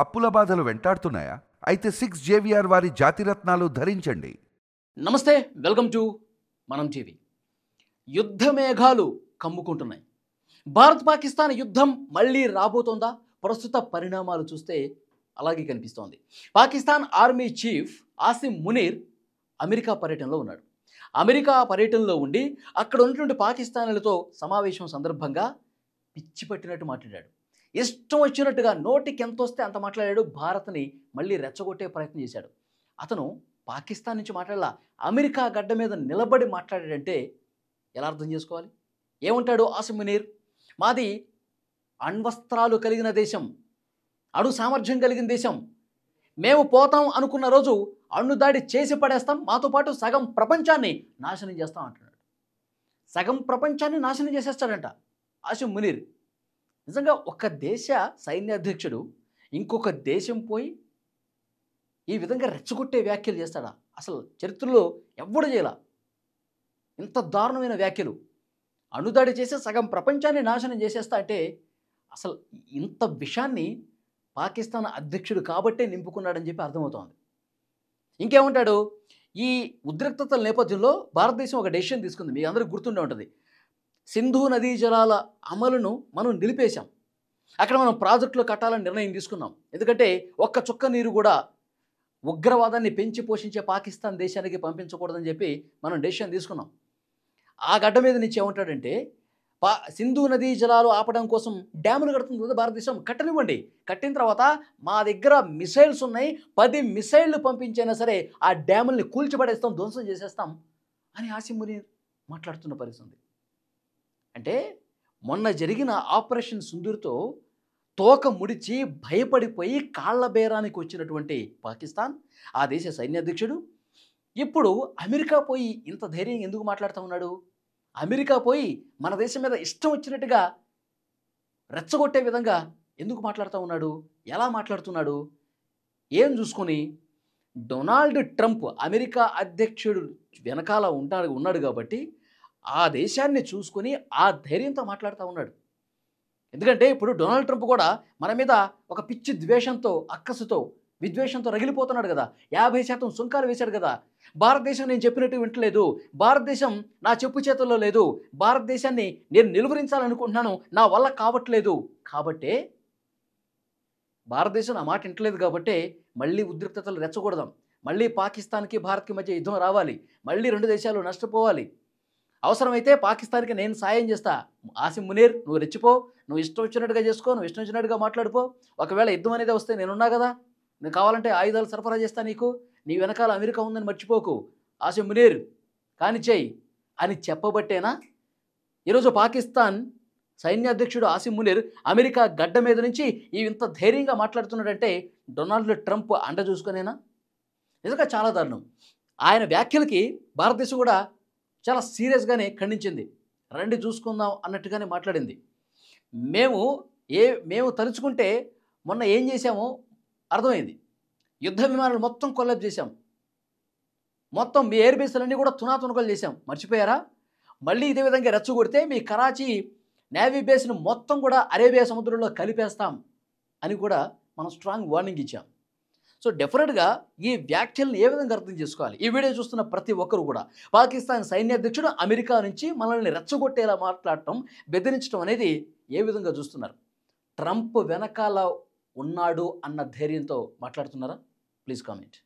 అప్పుల బాధలు వెంటాడుతున్నాయా? అయితే 6 జేవిఆర్ వారి జాతిరత్నాలు ధరించండి. నమస్తే, వెల్కమ్ టు మనం టీవీ. యుద్ధ మేఘాలు కమ్ముకుంటున్నాయి. భారత్ పాకిస్తాన్ యుద్ధం మళ్ళీ రాబోతోందా? ప్రస్తుత పరిణామాలు చూస్తే అలాగే కనిపిస్తోంది. Pakistan army chief Asim Munir America పర్యటనలో ఉన్నాడు. అమెరికా పర్యటనలో ఉండి అక్కడ ఉన్నటువంటి పాకిస్తానీలతో సమావేశం సందర్భంగా పిచ్చి పట్టినట్టు మాట్లాడాడు. ఇష్టం వచ్చినట్టుగా నోటికి ఎంత వస్తే అంత మాట్లాడాడు. భారత్ని మళ్ళీ రెచ్చగొట్టే ప్రయత్నం చేశాడు. అతను పాకిస్తాన్ నుంచి మాట్లాడాల, అమెరికా గడ్డ మీద నిలబడి మాట్లాడాడంటే ఎలా అర్థం చేసుకోవాలి? ఏమంటాడు ఆసిమ్ మునీర్? మాది అణ్వస్త్రాలు కలిగిన దేశం, అణు సామర్థ్యం కలిగిన దేశం. మేము పోతాం అనుకున్న రోజు అణుదాడి చేసి పడేస్తాం, మాతో పాటు సగం ప్రపంచాన్ని నాశనం చేస్తాం అంటున్నాడు. సగం ప్రపంచాన్ని నాశనం చేసేస్తాడంట ఆసిమ్ మునీర్. నిజంగా ఒక దేశ సైన్యాధ్యక్షుడు ఇంకొక దేశం పోయి ఈ విధంగా రెచ్చగొట్టే వ్యాఖ్యలు చేస్తాడా? అసలు చరిత్రలో ఎవ్వడు చేయాల ఇంత దారుణమైన వ్యాఖ్యలు. అణుదాడి చేసి సగం ప్రపంచాన్ని నాశనం చేసేస్తా అంటే అసలు ఇంత విషయాన్ని పాకిస్తాన్ అధ్యక్షుడు కాబట్టే నింపుకున్నాడని చెప్పి అర్థమవుతోంది. ఇంకేమంటాడు? ఈ ఉద్రిక్తతల నేపథ్యంలో భారతదేశం ఒక డెసిషన్ తీసుకుంది. మీ అందరికీ గుర్తుండే ఉంటుంది. సింధు నదీ జలాల అమలును మనం నిలిపేశాం. అక్కడ మనం ప్రాజెక్టులు కట్టాలని నిర్ణయం తీసుకున్నాం. ఎందుకంటే ఒక్క చుక్క నీరు కూడా ఉగ్రవాదాన్ని పెంచి పోషించే పాకిస్తాన్ దేశానికి పంపించకూడదని చెప్పి మనం డెసిషన్ తీసుకున్నాం. ఆ గడ్డ మీద నుంచి ఏమంటాడంటే, సింధు నదీ జలాలు ఆపడం కోసం డ్యాములు కడుతుంది కదా భారతదేశం, కట్టనివ్వండి. కట్టిన తర్వాత మా దగ్గర మిసైల్స్ ఉన్నాయి, 10 మిసైళ్లు పంపించైనా సరే ఆ డ్యాముల్ని కూల్చిపడేస్తాం, ధ్వంసం చేసేస్తాం అని ఆసిమ్ మునీర్ మాట్లాడుతున్న పరిస్థితి. అంటే మొన్న జరిగిన ఆపరేషన్ సింధూర్తో తోక ముడిచి భయపడిపోయి కాళ్ల బేరానికి వచ్చినటువంటి పాకిస్తాన్, ఆ దేశ సైన్యాధ్యక్షుడు ఇప్పుడు అమెరికా పోయి ఇంత ధైర్యం ఎందుకు మాట్లాడుతూ ఉన్నాడు? అమెరికా పోయి మన దేశం మీద ఇష్టం వచ్చినట్టుగా రెచ్చగొట్టే విధంగా ఎందుకు మాట్లాడుతూ ఉన్నాడు? ఎలా మాట్లాడుతున్నాడు? ఏం చూసుకొని? డొనాల్డ్ ట్రంప్ అమెరికా అధ్యక్షుడు వెనకాల ఉన్నాడు కాబట్టి ఆ దేశాన్ని చూసుకొని ఆ ధైర్యంతో మాట్లాడుతూ ఉన్నాడు. ఎందుకంటే ఇప్పుడు డొనాల్డ్ ట్రంప్ కూడా మన మీద ఒక పిచ్చి ద్వేషంతో, అక్కసుతో, విద్వేషంతో రగిలిపోతున్నాడు కదా. 50% సుంకాలు వేశాడు కదా. భారతదేశం నేను చెప్పినట్టు వింటలేదు, భారతదేశం నా చెప్పు చేతుల్లో లేదు, భారతదేశాన్ని నేను నిలువరించాలనుకుంటున్నాను, నా వల్ల కావట్లేదు. కాబట్టే భారతదేశం నా మాట వింటలేదు కాబట్టే మళ్ళీ ఉద్రిక్తతలు రెచ్చగొడదాం, మళ్ళీ పాకిస్తాన్కి భారత్కి మధ్య యుద్ధం రావాలి, మళ్ళీ 2 దేశాలు నష్టపోవాలి, అవసరమైతే పాకిస్తాన్కి నేను సాయం చేస్తా. ఆసిమ్ మునీర్, నువ్వు రెచ్చిపో, నువ్వు ఇష్టం వచ్చినట్టుగా చేసుకో, నువ్వు ఇష్టం వచ్చినట్టుగా మాట్లాడుకో. ఒకవేళ యుద్ధం అనేది వస్తే నేనున్నా కదా, నేను కావాలంటే ఆయుధాలు సరఫరా చేస్తా నీకు, నీ వెనకాల అమెరికా ఉందని మర్చిపోకు ఆసిమ్ మునీర్, కాని చేయి అని చెప్పబట్టేనా ఈరోజు పాకిస్తాన్ సైన్యాధ్యక్షుడు ఆసిమ్ మునీర్ అమెరికా గడ్డ మీద నుంచి ఇంత ధైర్యంగా మాట్లాడుతున్నాడంటే డొనాల్డ్ ట్రంప్ అండ చూసుకునేనా? నిజంగా చాలా దారుణం. ఆయన వ్యాఖ్యలకి భారతదేశం కూడా చాలా సీరియస్గానే ఖండించింది. రండి చూసుకుందాం అన్నట్టుగానే మాట్లాడింది. మేము తలుచుకుంటే మొన్న ఏం చేశామో అర్థమైంది. యుద్ధ విమానాలు మొత్తం కొల్లబ్ చేశాం, మొత్తం మీ ఎయిర్ బేస్లన్నీ కూడా తునాతునకలు చేశాం, మర్చిపోయారా? మళ్ళీ ఇదే విధంగా రెచ్చగొడితే మీ కరాచీ నేవీ బేస్ను మొత్తం కూడా అరేబియా సముద్రంలో కలిపేస్తాం అని కూడా మనం స్ట్రాంగ్ వార్నింగ్ ఇచ్చాం. సో డెఫినెట్గా ఈ వ్యాఖ్యలను ఏ విధంగా అర్థం చేసుకోవాలి? ఈ వీడియో చూస్తున్న ప్రతి ఒక్కరు కూడా పాకిస్తాన్ సైన్యాధ్యక్షుడు అమెరికా నుంచి మనల్ని రెచ్చగొట్టేలా మాట్లాడటం, బెదిరించడం అనేది ఏ విధంగా చూస్తున్నారు? ట్రంప్ వెనకాల ఉన్నాడు అన్న ధైర్యంతో మాట్లాడుతున్నారా? Please comment.